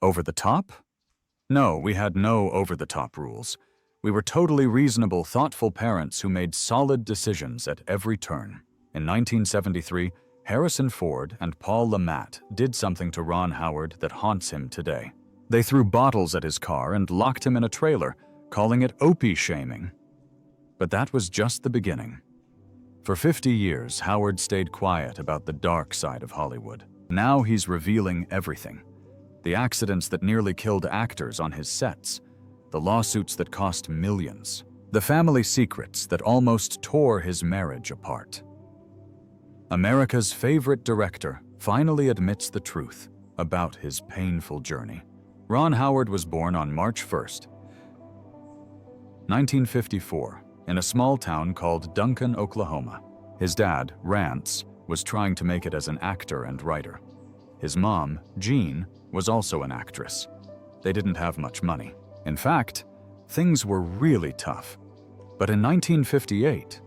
Over the top? No, we had no over-the-top rules. We were totally reasonable, thoughtful parents who made solid decisions at every turn. In 1973, Harrison Ford and Paul LaMatte did something to Ron Howard that haunts him today. They threw bottles at his car and locked him in a trailer, calling it opie shaming. But that was just the beginning. For 50 years, Howard stayed quiet about the dark side of Hollywood. Now he's revealing everything. The accidents that nearly killed actors on his sets, the lawsuits that cost millions, the family secrets that almost tore his marriage apart. America's favorite director finally admits the truth about his painful journey. Ron Howard was born on March 1st, 1954, in a small town called Duncan, Oklahoma. His dad, Rance, was trying to make it as an actor and writer. His mom, Jean, was also an actress. They didn't have much money. In fact, things were really tough. But in 1958,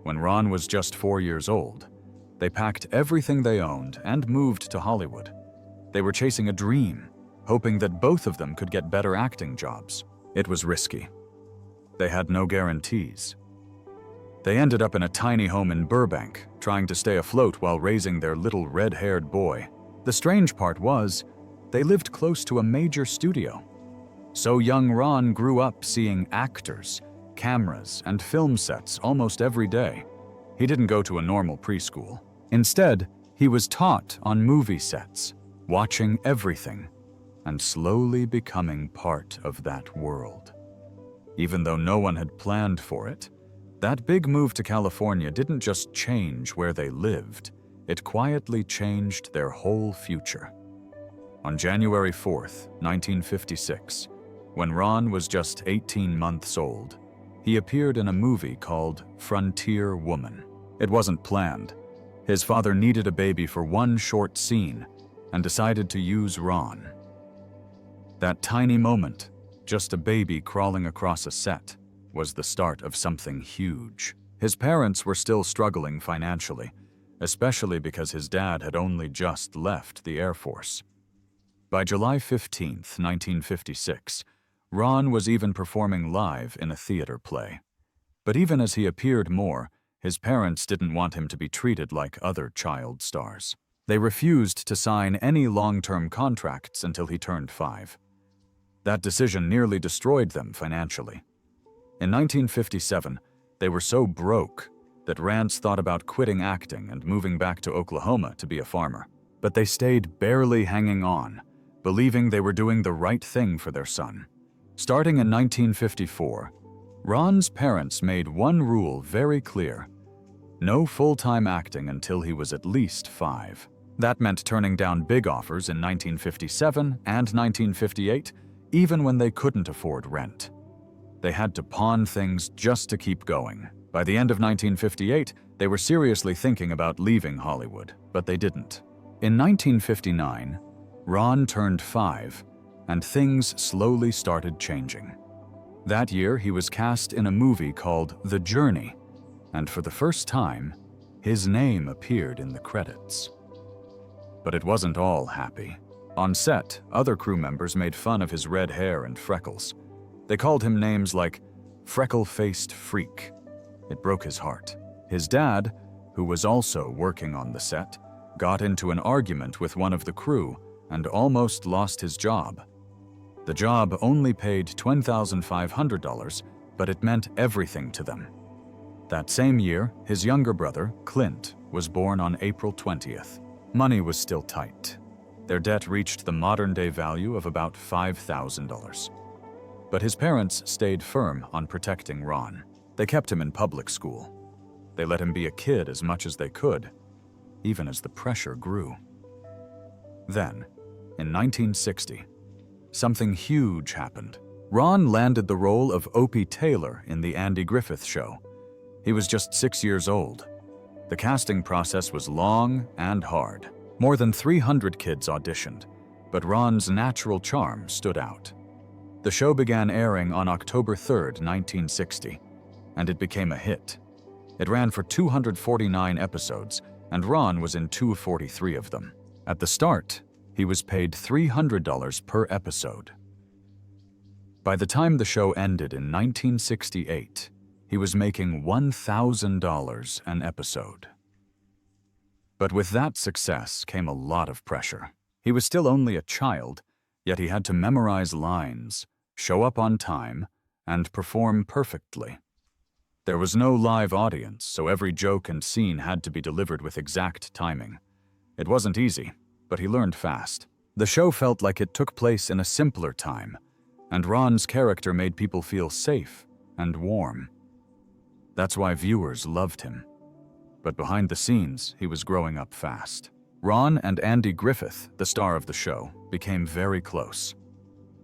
when Ron was just 4 years old, they packed everything they owned and moved to Hollywood. They were chasing a dream, hoping that both of them could get better acting jobs. It was risky. They had no guarantees. They ended up in a tiny home in Burbank, trying to stay afloat while raising their little red-haired boy. The strange part was, they lived close to a major studio. So young Ron grew up seeing actors, cameras, and film sets almost every day. He didn't go to a normal preschool. Instead, he was taught on movie sets, watching everything, and slowly becoming part of that world. Even though no one had planned for it, that big move to California didn't just change where they lived, it quietly changed their whole future. On January 4th, 1956, when Ron was just 18 months old, he appeared in a movie called Frontier Woman. It wasn't planned. His father needed a baby for one short scene and decided to use Ron. That tiny moment, just a baby crawling across a set, was the start of something huge. His parents were still struggling financially, especially because his dad had only just left the Air Force. By July 15th, 1956, Ron was even performing live in a theater play. But even as he appeared more, his parents didn't want him to be treated like other child stars. They refused to sign any long-term contracts until he turned 5. That decision nearly destroyed them financially. In 1957, they were so broke that Rance thought about quitting acting and moving back to Oklahoma to be a farmer. But they stayed barely hanging on, believing they were doing the right thing for their son. Starting in 1954, Ron's parents made one rule very clear: no full-time acting until he was at least 5. That meant turning down big offers in 1957 and 1958, even when they couldn't afford rent. They had to pawn things just to keep going. By the end of 1958, they were seriously thinking about leaving Hollywood, but they didn't. In 1959, Ron turned 5, and things slowly started changing. That year, he was cast in a movie called The Journey, and for the first time, his name appeared in the credits. But it wasn't all happy. On set, other crew members made fun of his red hair and freckles. They called him names like freckle-faced freak. It broke his heart. His dad, who was also working on the set, got into an argument with one of the crew and almost lost his job. The job only paid $10,500, but it meant everything to them. That same year, his younger brother, Clint, was born on April 20th. Money was still tight. Their debt reached the modern-day value of about $5,000. But his parents stayed firm on protecting Ron. They kept him in public school. They let him be a kid as much as they could, even as the pressure grew. Then, in 1960, something huge happened. Ron landed the role of Opie Taylor in The Andy Griffith Show. He was just 6 years old. The casting process was long and hard. More than 300 kids auditioned, but Ron's natural charm stood out. The show began airing on October 3rd, 1960, and it became a hit. It ran for 249 episodes, and Ron was in 243 of them. At the start, he he was paid $300 per episode. By the time the show ended in 1968, he was making $1,000 an episode. But with that success came a lot of pressure. He was still only a child, yet he had to memorize lines, show up on time, and perform perfectly. There was no live audience, so every joke and scene had to be delivered with exact timing. It wasn't easy, but he learned fast. The show felt like it took place in a simpler time, and Ron's character made people feel safe and warm. That's why viewers loved him. But behind the scenes, he was growing up fast. Ron and Andy Griffith, the star of the show, became very close.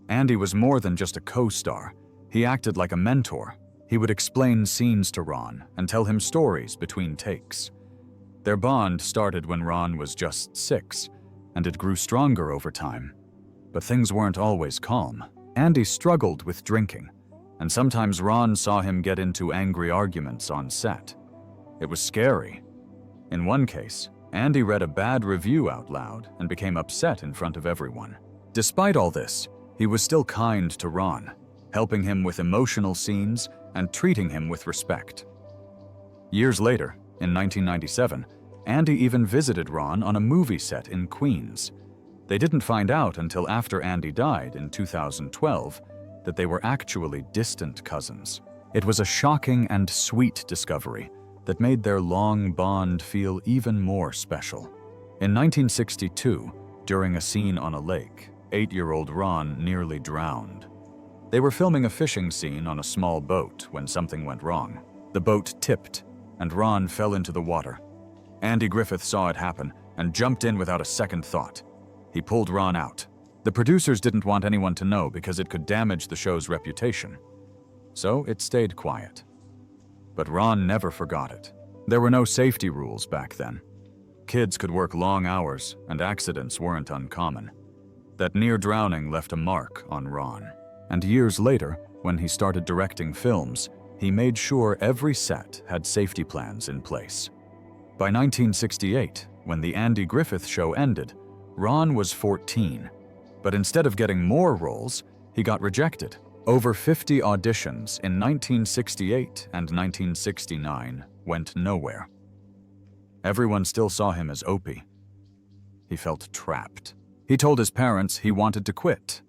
Andy was more than just a co-star. He acted like a mentor. He would explain scenes to Ron and tell him stories between takes. Their bond started when Ron was just 6, and it grew stronger over time. But things weren't always calm. Andy struggled with drinking, and sometimes Ron saw him get into angry arguments on set. It was scary. In one case, Andy read a bad review out loud and became upset in front of everyone. Despite all this, he was still kind to Ron, helping him with emotional scenes and treating him with respect. Years later, in 1997, Andy even visited Ron on a movie set in Queens. They didn't find out until after Andy died in 2012 that they were actually distant cousins. It was a shocking and sweet discovery that made their long bond feel even more special. In 1962, during a scene on a lake, 8-year-old Ron nearly drowned. They were filming a fishing scene on a small boat when something went wrong. The boat tipped, and Ron fell into the water. Andy Griffith saw it happen and jumped in without a second thought. He pulled Ron out. The producers didn't want anyone to know because it could damage the show's reputation. So it stayed quiet. But Ron never forgot it. There were no safety rules back then. Kids could work long hours, and accidents weren't uncommon. That near drowning left a mark on Ron. And years later, when he started directing films, he made sure every set had safety plans in place. By 1968, when the Andy Griffith Show ended, Ron was 14. But instead of getting more roles, he got rejected. Over 50 auditions in 1968 and 1969 went nowhere. Everyone still saw him as Opie. He felt trapped. He told his parents he wanted to quit.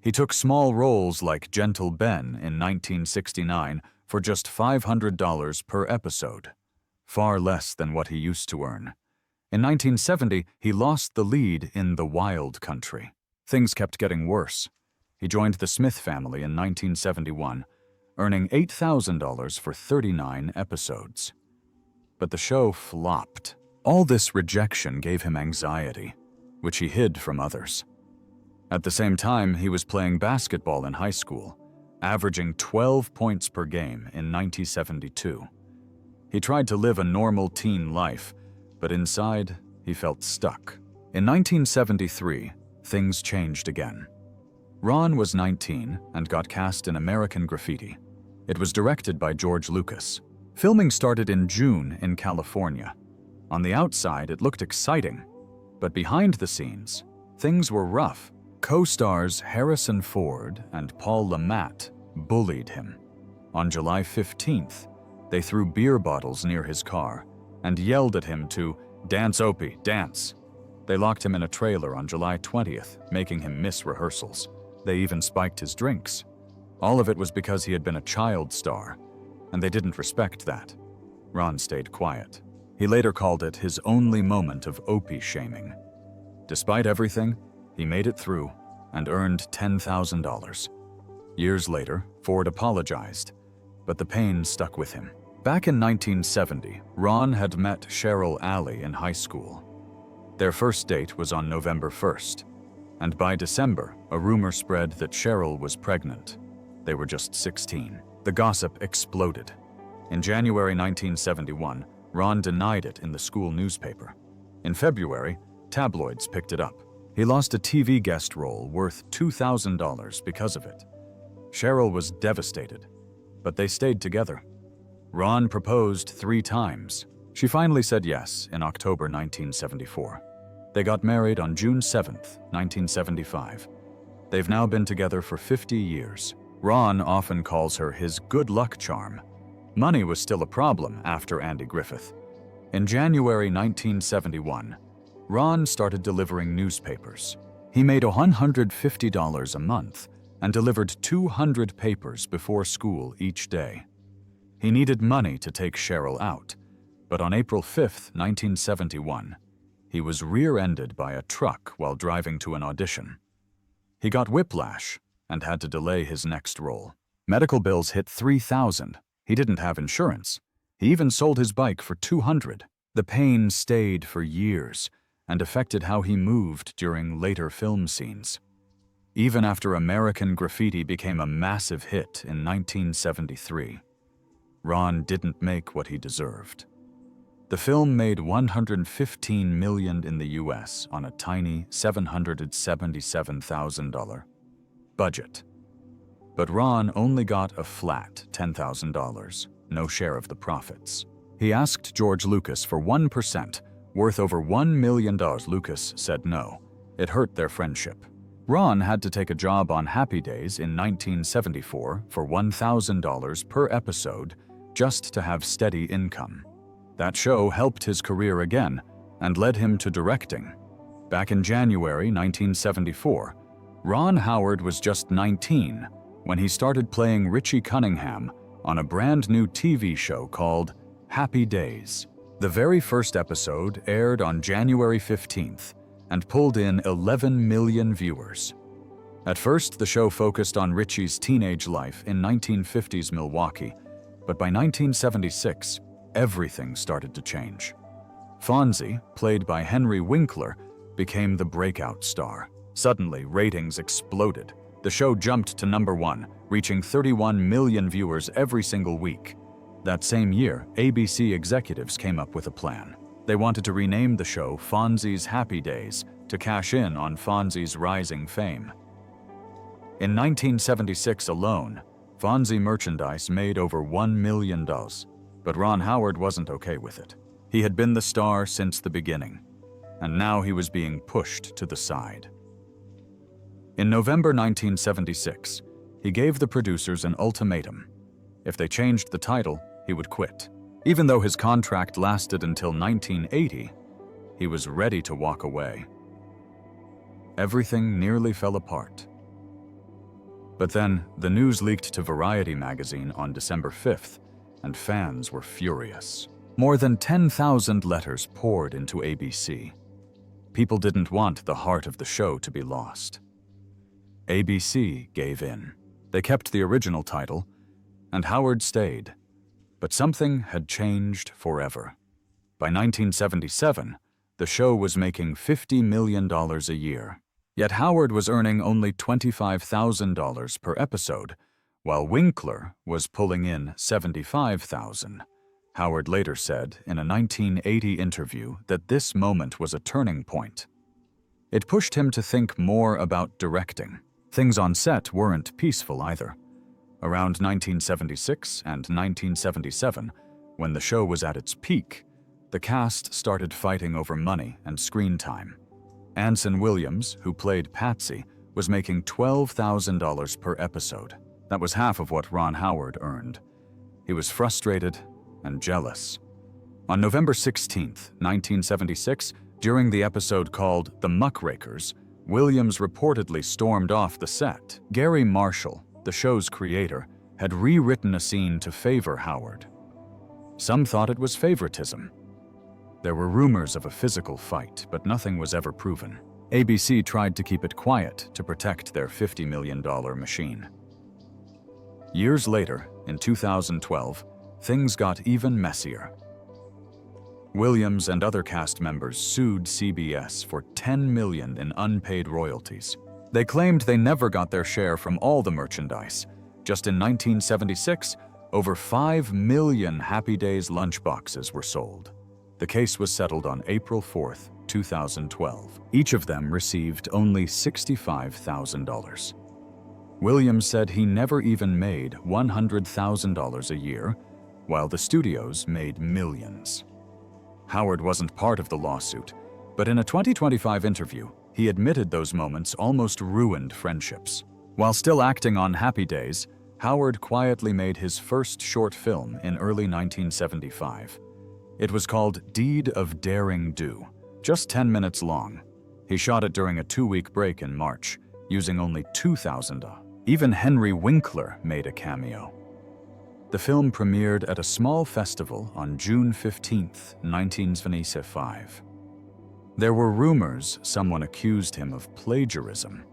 He took small roles like Gentle Ben in 1969 for just $500 per episode, far less than what he used to earn. In 1970, he lost the lead in The Wild Country. Things kept getting worse. He joined the Smith family in 1971, earning $8,000 for 39 episodes. But the show flopped. All this rejection gave him anxiety, which he hid from others. At the same time, he was playing basketball in high school, averaging 12 points per game in 1972. He tried to live a normal teen life, but inside, he felt stuck. In 1973, things changed again. Ron was 19 and got cast in American Graffiti. It was directed by George Lucas. Filming started in June in California. On the outside, it looked exciting, but behind the scenes, things were rough. Co-stars Harrison Ford and Paul LaMatte bullied him. On July 15th, they threw beer bottles near his car and yelled at him to "Dance, Opie, dance." They locked him in a trailer on July 20th, making him miss rehearsals. They even spiked his drinks. All of it was because he had been a child star, and they didn't respect that. Ron stayed quiet. He later called it his only moment of Opie shaming. Despite everything, he made it through and earned $10,000. Years later, Ford apologized, but the pain stuck with him. Back in 1970, Ron had met Cheryl Alley in high school. Their first date was on November 1st, and by December, a rumor spread that Cheryl was pregnant. They were just 16. The gossip exploded. In January 1971, Ron denied it in the school newspaper. In February, tabloids picked it up. He lost a TV guest role worth $2,000 because of it. Cheryl was devastated, but they stayed together. Ron proposed 3 times. She finally said yes in October 1974. They got married on June 7, 1975. They've now been together for 50 years. Ron often calls her his good luck charm. Money was still a problem after Andy Griffith. In January 1971, Ron started delivering newspapers. He made $150 a month and delivered 200 papers before school each day. He needed money to take Cheryl out, but on April 5, 1971, he was rear-ended by a truck while driving to an audition. He got whiplash and had to delay his next role. Medical bills hit $3,000. He didn't have insurance. He even sold his bike for $200. The pain stayed for years and affected how he moved during later film scenes. Even after American Graffiti became a massive hit in 1973, Ron didn't make what he deserved. The film made $115 million in the US on a tiny $777,000 budget. But Ron only got a flat $10,000, no share of the profits. He asked George Lucas for 1%, worth over $1 million. Lucas said no. It hurt their friendship. Ron had to take a job on Happy Days in 1974 for $1,000 per episode just to have steady income. That show helped his career again and led him to directing. Back in January 1974, Ron Howard was just 19 when he started playing Richie Cunningham on a brand new TV show called Happy Days. The very first episode aired on January 15th and pulled in 11 million viewers. At first, the show focused on Richie's teenage life in 1950s Milwaukee, but by 1976, everything started to change. Fonzie, played by Henry Winkler, became the breakout star. Suddenly, ratings exploded. The show jumped to #1, reaching 31 million viewers every single week. That same year, ABC executives came up with a plan. They wanted to rename the show Fonzie's Happy Days to cash in on Fonzie's rising fame. In 1976 alone, Fonzie merchandise made over $1 million, but Ron Howard wasn't okay with it. He had been the star since the beginning, and now he was being pushed to the side. In November 1976, he gave the producers an ultimatum. If they changed the title, he would quit. Even though his contract lasted until 1980, he was ready to walk away. Everything nearly fell apart. But then, the news leaked to Variety magazine on December 5th, and fans were furious. More than 10,000 letters poured into ABC. People didn't want the heart of the show to be lost. ABC gave in. They kept the original title, and Howard stayed. But something had changed forever. By 1977, the show was making $50 million a year. Yet Howard was earning only $25,000 per episode, while Winkler was pulling in $75,000. Howard later said in a 1980 interview that this moment was a turning point. It pushed him to think more about directing. Things on set weren't peaceful either. Around 1976 and 1977, when the show was at its peak, the cast started fighting over money and screen time. Anson Williams, who played Patsy, was making $12,000 per episode. That was half of what Ron Howard earned. He was frustrated and jealous. On November 16, 1976, during the episode called The Muckrakers, Williams reportedly stormed off the set. Gary Marshall, the show's creator, had rewritten a scene to favor Howard. Some thought it was favoritism. There were rumors of a physical fight, but nothing was ever proven. ABC tried to keep it quiet to protect their $50 million machine. Years later, in 2012, things got even messier. Williams and other cast members sued CBS for $10 million in unpaid royalties. They claimed they never got their share from all the merchandise. Just in 1976, over 5 million Happy Days lunchboxes were sold. The case was settled on April 4, 2012. Each of them received only $65,000. Williams said he never even made $100,000 a year, while the studios made millions. Howard wasn't part of the lawsuit, But in a 2025 interview, he admitted those moments almost ruined friendships. While still acting on Happy Days, Howard quietly made his first short film in early 1975. It was called Deed of Daring Do, just 10 minutes long. He shot it during a 2-week break in March, using only $2,000. Even Henry Winkler made a cameo. The film premiered at a small festival on June 15, 1975. There were rumors someone accused him of plagiarism,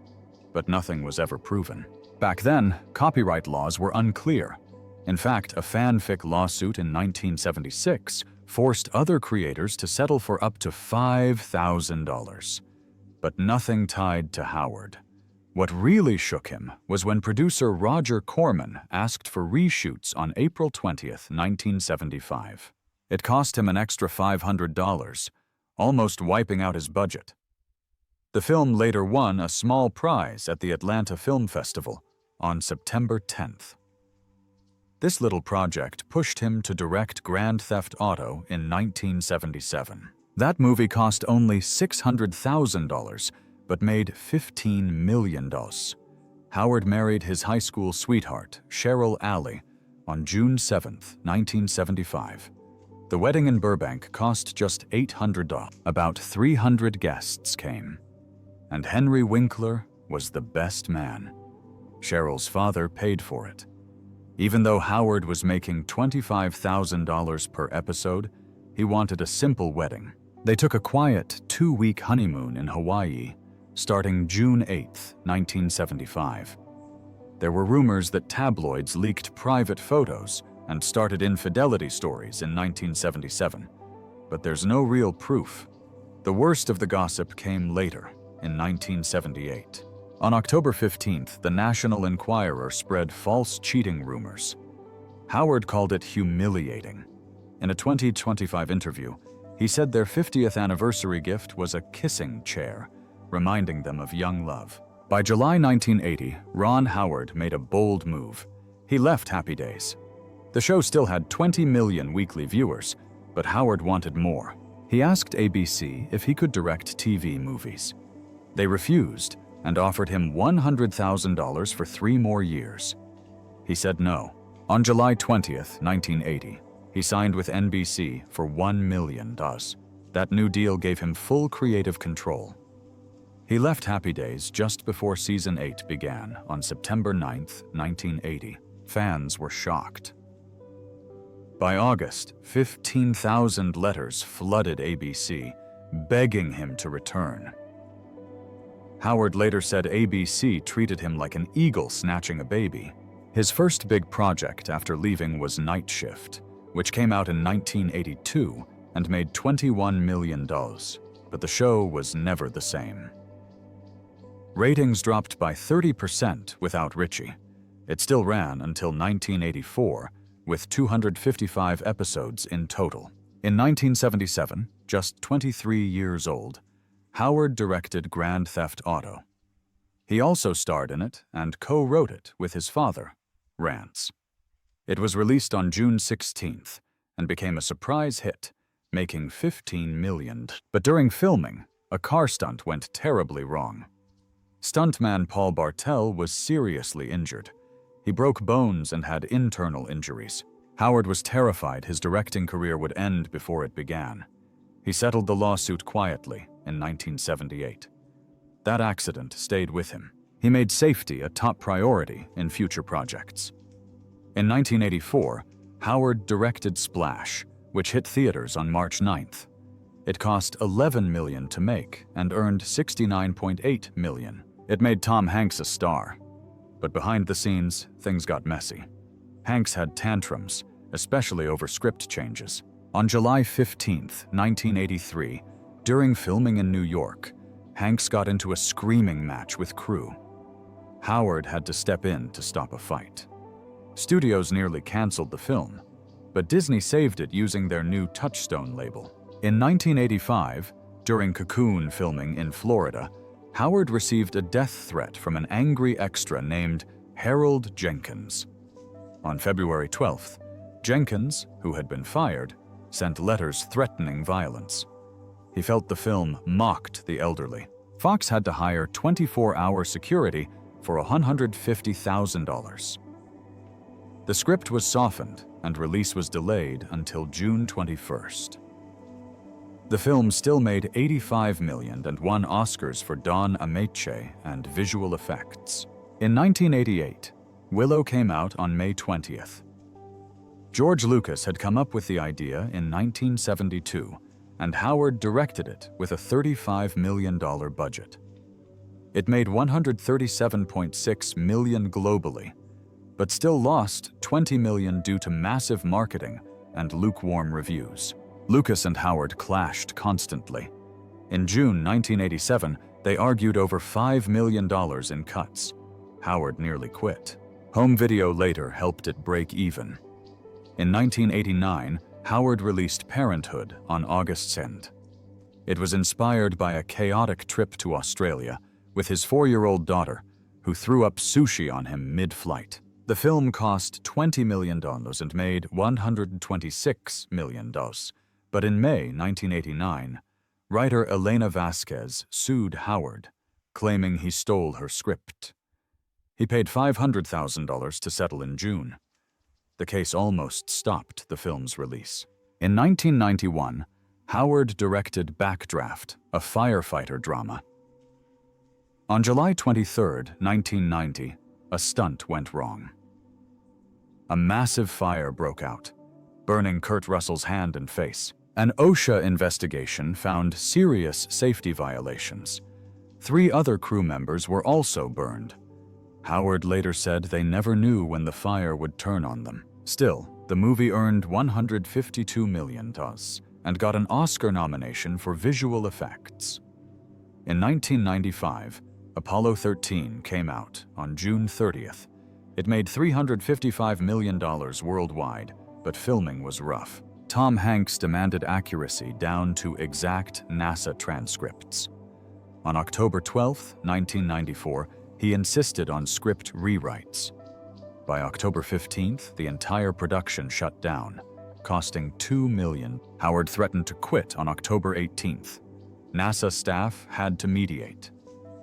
but nothing was ever proven. Back then, copyright laws were unclear. In fact, a fanfic lawsuit in 1976 forced other creators to settle for up to $5,000. But nothing tied to Howard. What really shook him was when producer Roger Corman asked for reshoots on April 20, 1975. It cost him an extra $500, almost wiping out his budget. The film later won a small prize at the Atlanta Film Festival on September 10th. This little project pushed him to direct Grand Theft Auto in 1977. That movie cost only $600,000, but made $15 million. Howard married his high school sweetheart, Cheryl Alley, on June 7, 1975. The wedding in Burbank cost just $800. About 300 guests came. And Henry Winkler was the best man. Cheryl's father paid for it. Even though Howard was making $25,000 per episode, he wanted a simple wedding. They took a quiet 2-week honeymoon in Hawaii, starting June 8, 1975. There were rumors that tabloids leaked private photos and started infidelity stories in 1977, but there's no real proof. The worst of the gossip came later, in 1978. On October 15th, the National Enquirer spread false cheating rumors. Howard called it humiliating. In a 2025 interview, he said their 50th anniversary gift was a kissing chair, reminding them of young love. By July 1980, Ron Howard made a bold move. He left Happy Days. The show still had 20 million weekly viewers, but Howard wanted more. He asked ABC if he could direct TV movies. They refused and offered him $100,000 for 3 more years. He said no. On July 20th, 1980, he signed with NBC for $1 million. That new deal gave him full creative control. He left Happy Days just before Season 8 began on September 9th, 1980. Fans were shocked. By August, 15,000 letters flooded ABC, begging him to return. Howard later said ABC treated him like an eagle snatching a baby. His first big project after leaving was Night Shift, which came out in 1982 and made $21 million, but the show was never the same. Ratings dropped by 30% without Richie. It still ran until 1984, with 255 episodes in total. In 1977, just 23 years old, Howard directed Grand Theft Auto. He also starred in it and co-wrote it with his father, Rance. It was released on June 16th and became a surprise hit, making $15 million. But during filming, a car stunt went terribly wrong. Stuntman Paul Bartel was seriously injured. He broke bones and had internal injuries. Howard was terrified his directing career would end before it began. He settled the lawsuit quietly in 1978. That accident stayed with him. He made safety a top priority in future projects. In 1984, Howard directed Splash, which hit theaters on March 9th. It cost $11 million to make and earned $69.8 million. It made Tom Hanks a star. But behind the scenes, things got messy. Hanks had tantrums, especially over script changes. On July 15, 1983, during filming in New York, Hanks got into a screaming match with crew. Howard had to step in to stop a fight. Studios nearly canceled the film, but Disney saved it using their new Touchstone label. In 1985, during Cocoon filming in Florida, Howard received a death threat from an angry extra named Harold Jenkins. On February 12th, Jenkins, who had been fired, sent letters threatening violence. He felt the film mocked the elderly. Fox had to hire 24-hour security for $150,000. The script was softened and release was delayed until June 21st. The film still made $85 million and won Oscars for Don Ameche and visual effects. In 1988, Willow came out on May 20th. George Lucas had come up with the idea in 1972, and Howard directed it with a $35 million budget. It made $137.6 million globally, but still lost $20 million due to massive marketing and lukewarm reviews. Lucas and Howard clashed constantly. In June 1987, they argued over $5 million in cuts. Howard nearly quit. Home video later helped it break even. In 1989, Howard released Parenthood on August's End. It was inspired by a chaotic trip to Australia with his 4-year-old daughter, who threw up sushi on him mid-flight. The film cost $20 million and made $126 million. But in May 1989, writer Elena Vasquez sued Howard, claiming he stole her script. He paid $500,000 to settle in June. The case almost stopped the film's release. In 1991, Howard directed Backdraft, a firefighter drama. On July 23, 1990, a stunt went wrong. A massive fire broke out, burning Kurt Russell's hand and face. An OSHA investigation found serious safety violations. 3 other crew members were also burned. Howard later said they never knew when the fire would turn on them. Still, the movie earned $152 million and got an Oscar nomination for visual effects. In 1995, Apollo 13 came out on June 30th. It made $355 million worldwide, but filming was rough. Tom Hanks demanded accuracy down to exact NASA transcripts. On October 12, 1994, he insisted on script rewrites. By October 15th, the entire production shut down, costing $2 million. Howard threatened to quit on October 18th. NASA staff had to mediate.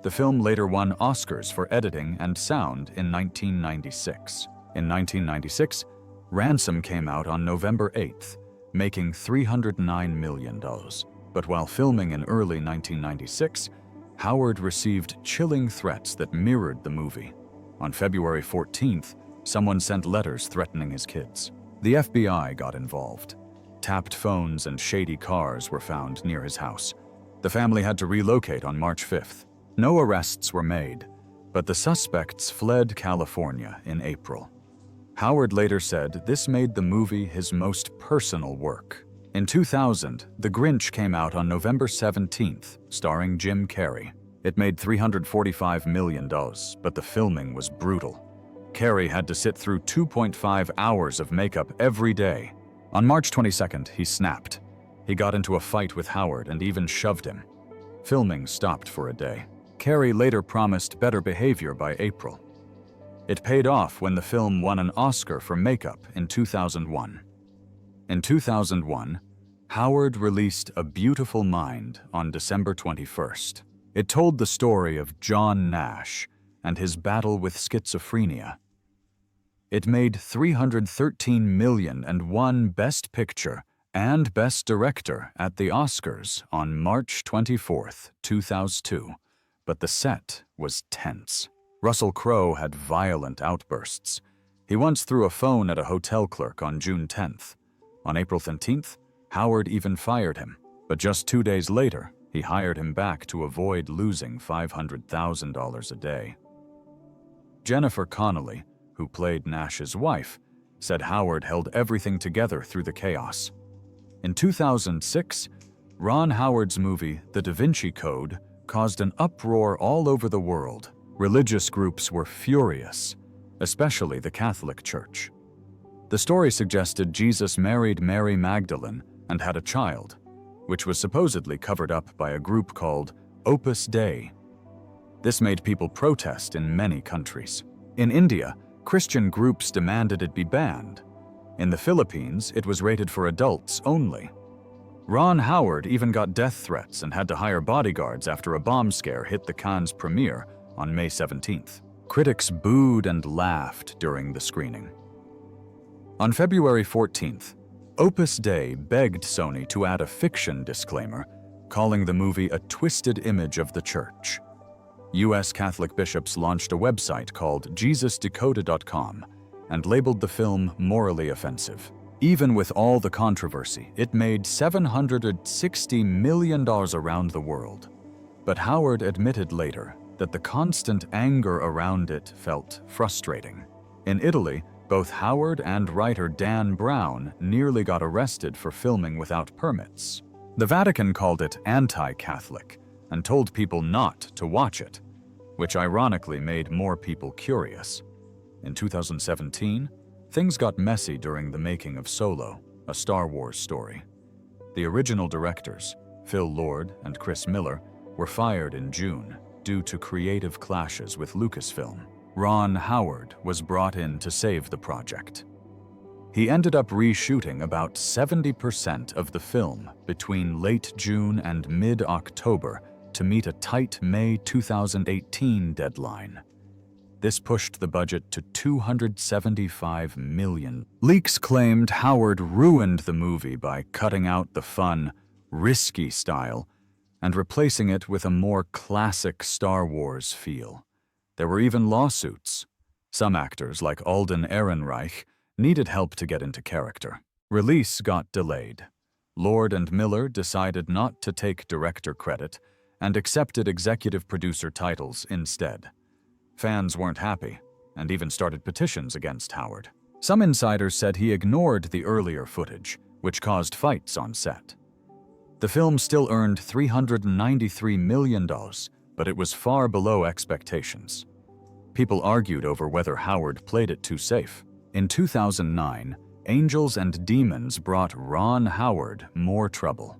The film later won Oscars for editing and sound in 1996. In 1996, Ransom came out on November 8th, making $309 million. But while filming in early 1996, Howard received chilling threats that mirrored the movie. On February 14th, someone sent letters threatening his kids. The FBI got involved. Tapped phones and shady cars were found near his house. The family had to relocate on March 5th. No arrests were made, but the suspects fled California in April. Howard later said this made the movie his most personal work. In 2000, The Grinch came out on November 17th, starring Jim Carrey. It made $345 million, but the filming was brutal. Carrey had to sit through 2.5 hours of makeup every day. On March 22nd, he snapped. He got into a fight with Howard and even shoved him. Filming stopped for a day. Carrey later promised better behavior by April. It paid off when the film won an Oscar for makeup in 2001. In 2001, Howard released A Beautiful Mind on December 21st. It told the story of John Nash and his battle with schizophrenia. It made $313 million and won Best Picture and Best Director at the Oscars on March 24, 2002, but the set was tense. Russell Crowe had violent outbursts. He once threw a phone at a hotel clerk on June 10th. On April 13th, Howard even fired him, but just 2 days later, he hired him back to avoid losing $500,000 a day. Jennifer Connelly, who played Nash's wife, said Howard held everything together through the chaos. In 2006, Ron Howard's movie, The Da Vinci Code, caused an uproar all over the world. Religious groups were furious, especially the Catholic Church. The story suggested Jesus married Mary Magdalene and had a child, which was supposedly covered up by a group called Opus Dei. This made people protest in many countries. In India, Christian groups demanded it be banned. In the Philippines, it was rated for adults only. Ron Howard even got death threats and had to hire bodyguards after a bomb scare hit the Cannes premiere on May 17th. Critics booed and laughed during the screening. On February 14th, Opus Dei begged Sony to add a fiction disclaimer, calling the movie a twisted image of the church. U.S. Catholic bishops launched a website called JesusDecoded.com and labeled the film morally offensive. Even with all the controversy, it made $760 million around the world. But Howard admitted later that the constant anger around it felt frustrating. In Italy, both Howard and writer Dan Brown nearly got arrested for filming without permits. The Vatican called it anti-Catholic and told people not to watch it, which ironically made more people curious. In 2017, things got messy during the making of Solo, a Star Wars story. The original directors, Phil Lord and Chris Miller, were fired in June due to creative clashes with Lucasfilm. Ron Howard was brought in to save the project. He ended up reshooting about 70% of the film between late June and mid-October to meet a tight May 2018 deadline. This pushed the budget to $275 million. Leaks claimed Howard ruined the movie by cutting out the fun, risky style and replacing it with a more classic Star Wars feel. There were even lawsuits. Some actors, like Alden Ehrenreich, needed help to get into character. Release got delayed. Lord and Miller decided not to take director credit and accepted executive producer titles instead. Fans weren't happy and even started petitions against Howard. Some insiders said he ignored the earlier footage, which caused fights on set. The film still earned $393 million, but it was far below expectations. People argued over whether Howard played it too safe. In 2009, Angels and Demons brought Ron Howard more trouble.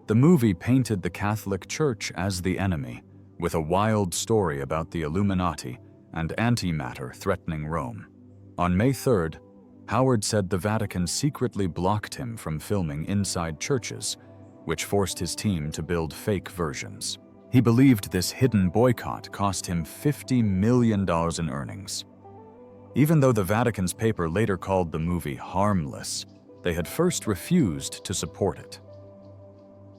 The movie painted the Catholic Church as the enemy, with a wild story about the Illuminati and antimatter threatening Rome. On May 3rd, Howard said the Vatican secretly blocked him from filming inside churches, which forced his team to build fake versions. He believed this hidden boycott cost him $50 million in earnings. Even though the Vatican's paper later called the movie harmless, they had first refused to support it.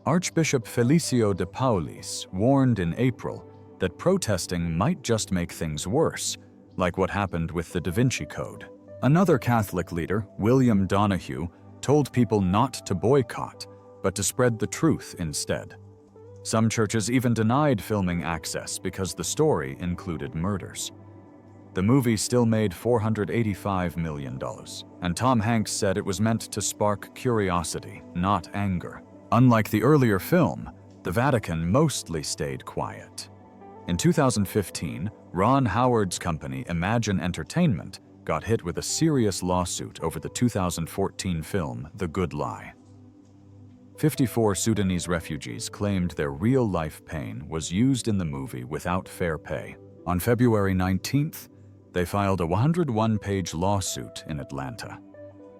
Archbishop Felicio de Paulis warned in April that protesting might just make things worse, like what happened with the Da Vinci Code. Another Catholic leader, William Donahue, told people not to boycott, but to spread the truth instead. Some churches even denied filming access because the story included murders. The movie still made $485 million, and Tom Hanks said it was meant to spark curiosity, not anger. Unlike the earlier film, the Vatican mostly stayed quiet. In 2015, Ron Howard's company, Imagine Entertainment, got hit with a serious lawsuit over the 2014 film The Good Lie. 54 Sudanese refugees claimed their real-life pain was used in the movie without fair pay. On February 19th, they filed a 101-page lawsuit in Atlanta.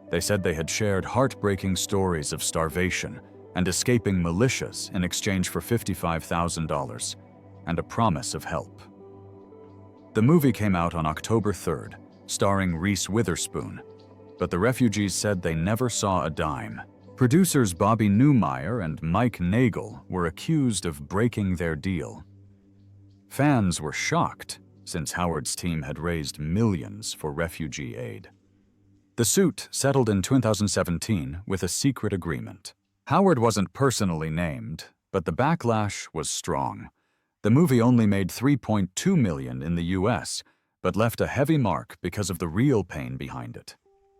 They said they had shared heartbreaking stories of starvation and escaping militias in exchange for $55,000 and a promise of help. The movie came out on October 3rd, starring Reese Witherspoon, but the refugees said they never saw a dime. Producers Bobby Newmyer and Mike Nagel were accused of breaking their deal. Fans were shocked, since Howard's team had raised millions for refugee aid. The suit settled in 2017 with a secret agreement. Howard wasn't personally named, but the backlash was strong. The movie only made $3.2 million in the US, but left a heavy mark because of the real pain behind it.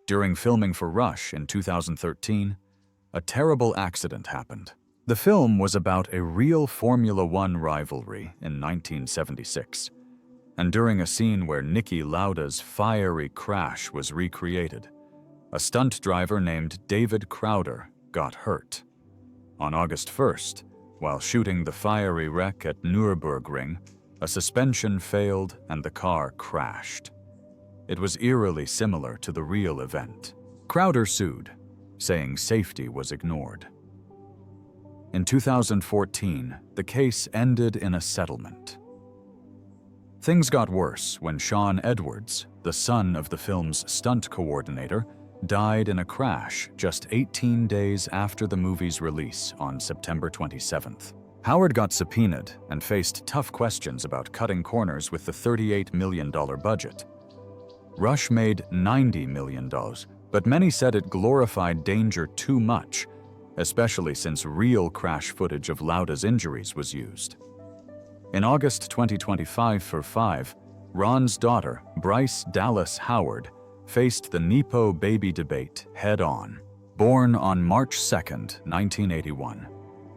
During filming for Rush in 2013, a terrible accident happened. The film was about a real Formula One rivalry in 1976, and during a scene where Niki Lauda's fiery crash was recreated, a stunt driver named David Crowder got hurt. On August 1st, while shooting the fiery wreck at Nürburgring, a suspension failed and the car crashed. It was eerily similar to the real event. Crowder sued, saying safety was ignored. In 2014, the case ended in a settlement. Things got worse when Sean Edwards, the son of the film's stunt coordinator, died in a crash just 18 days after the movie's release on September 27th. Howard got subpoenaed and faced tough questions about cutting corners with the $38 million budget. Rush made $90 million, but many said it glorified danger too much, especially since real crash footage of Lauda's injuries was used. In August 2025 for Five, Ron's daughter, Bryce Dallas Howard, faced the Nepo baby debate head-on. Born on March 2, 1981,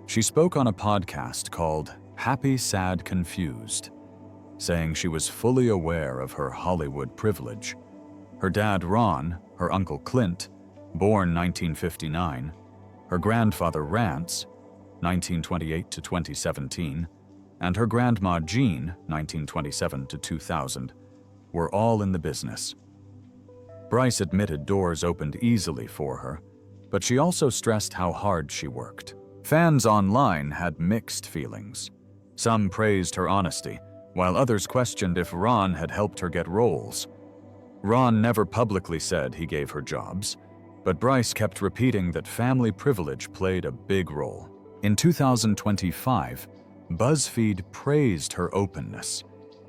she spoke on a podcast called Happy, Sad, Confused, saying she was fully aware of her Hollywood privilege. Her dad, Ron, her uncle Clint, born 1959, her grandfather, Rance, 1928 to 2017, and her grandma, Jean, 1927 to 2000, were all in the business. Bryce admitted doors opened easily for her, but she also stressed how hard she worked. Fans online had mixed feelings. Some praised her honesty, while others questioned if Ron had helped her get roles. Ron never publicly said he gave her jobs, but Bryce kept repeating that family privilege played a big role. In 2025, BuzzFeed praised her openness,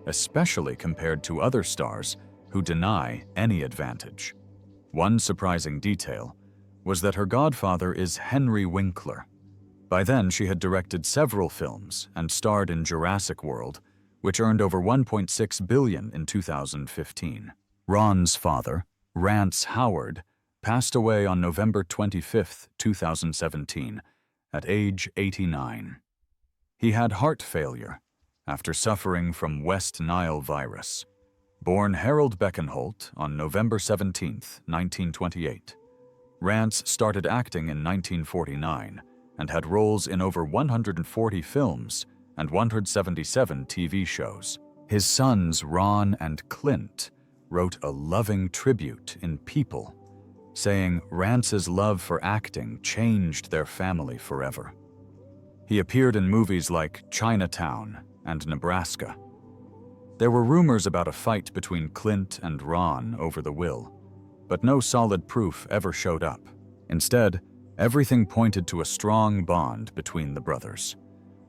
especially compared to other stars who deny any advantage. One surprising detail was that her godfather is Henry Winkler. By then, she had directed several films and starred in Jurassic World, which earned over $1.6 billion in 2015. Ron's father, Rance Howard, passed away on November 25, 2017, at age 89. He had heart failure after suffering from West Nile virus. Born Harold Beckenholt on November 17, 1928, Rance started acting in 1949 and had roles in over 140 films and 177 TV shows. His sons Ron and Clint wrote a loving tribute in People, saying Rance's love for acting changed their family forever. He appeared in movies like Chinatown and Nebraska. There were rumors about a fight between Clint and Ron over the will, but no solid proof ever showed up. Instead, everything pointed to a strong bond between the brothers.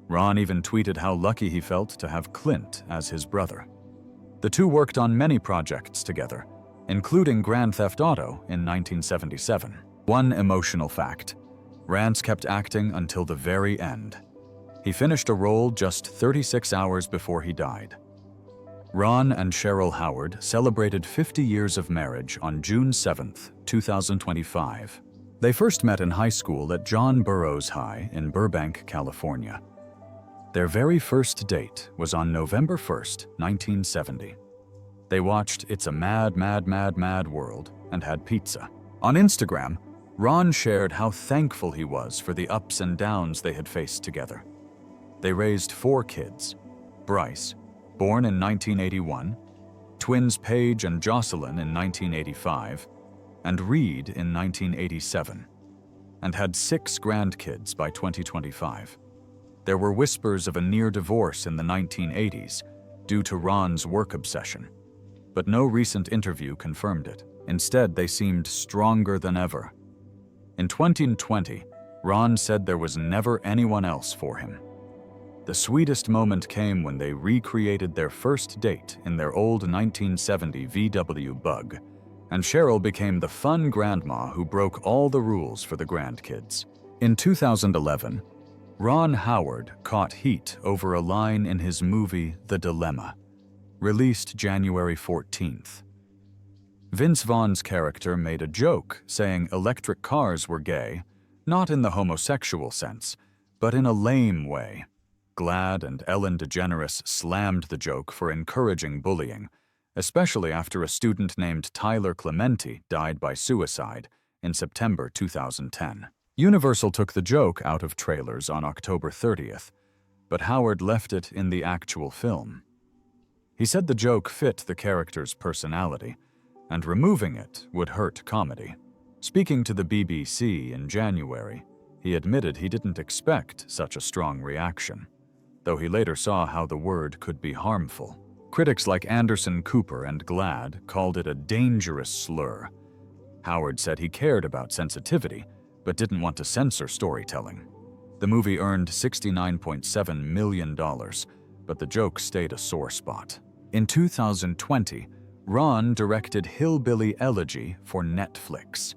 Ron even tweeted how lucky he felt to have Clint as his brother. The two worked on many projects together, including Grand Theft Auto in 1977. One emotional fact: Rance kept acting until the very end. He finished a role just 36 hours before he died. Ron and Cheryl Howard celebrated 50 years of marriage on June 7, 2025. They first met in high school at John Burroughs High in Burbank, California. Their very first date was on November 1, 1970. They watched It's a Mad, Mad, Mad, Mad World and had pizza. On Instagram, Ron shared how thankful he was for the ups and downs they had faced together. They raised 4 kids: Bryce, born in 1981, twins Paige and Jocelyn in 1985, and Reed in 1987, and had 6 grandkids by 2025. There were whispers of a near divorce in the 1980s due to Ron's work obsession, but no recent interview confirmed it. Instead, they seemed stronger than ever. In 2020, Ron said there was never anyone else for him. The sweetest moment came when they recreated their first date in their old 1970 VW Bug, and Cheryl became the fun grandma who broke all the rules for the grandkids. In 2011, Ron Howard caught heat over a line in his movie The Dilemma, released January 14th. Vince Vaughn's character made a joke saying electric cars were gay, not in the homosexual sense, but in a lame way. Glad and Ellen DeGeneres slammed the joke for encouraging bullying, especially after a student named Tyler Clementi died by suicide in September 2010. Universal took the joke out of trailers on October 30th, but Howard left it in the actual film. He said the joke fit the character's personality, and removing it would hurt comedy. Speaking to the BBC in January, he admitted he didn't expect such a strong reaction, though he later saw how the word could be harmful. Critics like Anderson Cooper and Glad called it a dangerous slur. Howard said he cared about sensitivity, but didn't want to censor storytelling. The movie earned $69.7 million, but the joke stayed a sore spot. In 2020, Ron directed Hillbilly Elegy for Netflix.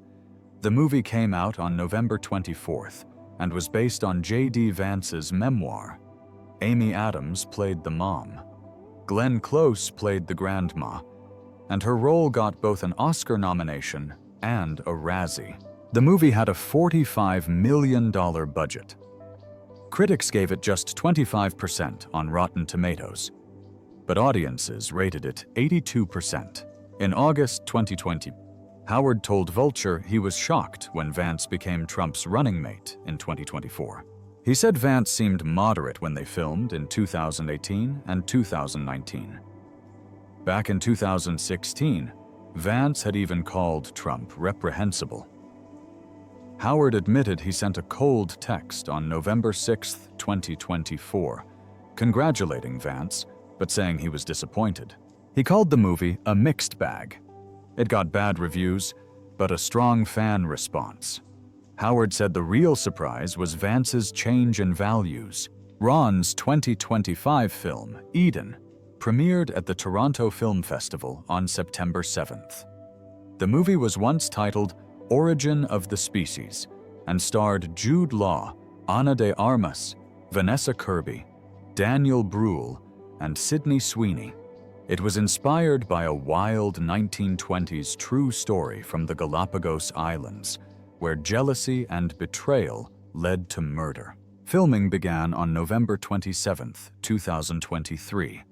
The movie came out on November 24th and was based on J.D. Vance's memoir. Amy Adams played the mom. Glenn Close played the grandma, and her role got both an Oscar nomination and a Razzie. The movie had a $45 million budget. Critics gave it just 25% on Rotten Tomatoes, but audiences rated it 82%. In August 2020, Howard told Vulture he was shocked when Vance became Trump's running mate in 2024. He said Vance seemed moderate when they filmed in 2018 and 2019. Back in 2016, Vance had even called Trump reprehensible. Howard admitted he sent a cold text on November 6, 2024, congratulating Vance, but saying he was disappointed. He called the movie a mixed bag. It got bad reviews, but a strong fan response. Howard said the real surprise was Vance's change in values. Ron's 2025 film, Eden, premiered at the Toronto Film Festival on September 7th. The movie was once titled Origin of the Species and starred Jude Law, Ana de Armas, Vanessa Kirby, Daniel Bruhl, and Sydney Sweeney. It was inspired by a wild 1920s true story from the Galapagos Islands, where jealousy and betrayal led to murder. Filming began on November 27, 2023,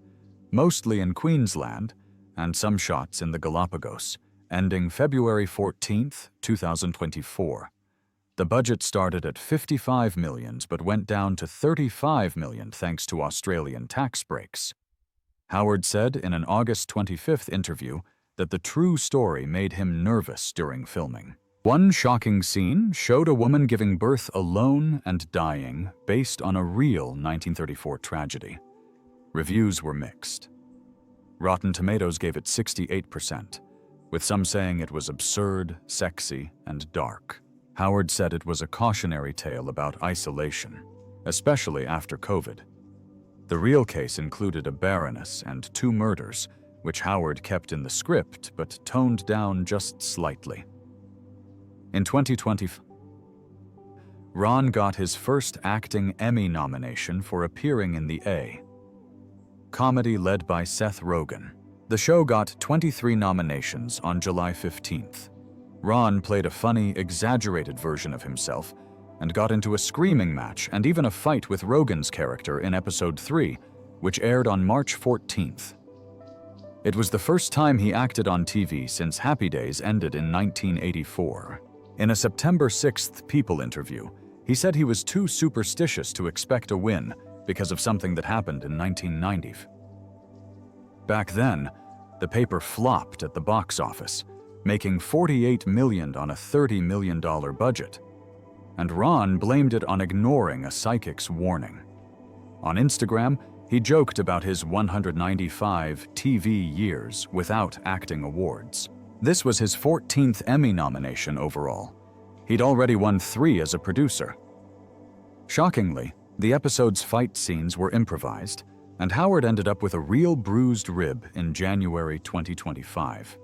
mostly in Queensland, and some shots in the Galapagos, ending February 14, 2024. The budget started at $55 million but went down to $35 million thanks to Australian tax breaks. Howard said in an August 25th interview that the true story made him nervous during filming. One shocking scene showed a woman giving birth alone and dying based on a real 1934 tragedy. Reviews were mixed. Rotten Tomatoes gave it 68%, with some saying it was absurd, sexy, and dark. Howard said it was a cautionary tale about isolation, especially after COVID. The real case included a baroness and 2 murders, which Howard kept in the script but toned down just slightly. In 2020, Ron got his first acting Emmy nomination for appearing in The A, comedy led by Seth Rogen. The show got 23 nominations on July 15th. Ron played a funny, exaggerated version of himself and got into a screaming match and even a fight with Rogen's character in episode 3, which aired on March 14th. It was the first time he acted on TV since Happy Days ended in 1984. In a September 6th People interview, he said he was too superstitious to expect a win because of something that happened in 1990. Back then, the paper flopped at the box office, making $48 million on a $30 million budget, and Ron blamed it on ignoring a psychic's warning. On Instagram, he joked about his 195 TV years without acting awards. This was his 14th Emmy nomination overall. He'd already won 3 as a producer. Shockingly, the episode's fight scenes were improvised, and Howard ended up with a real bruised rib in January 2025.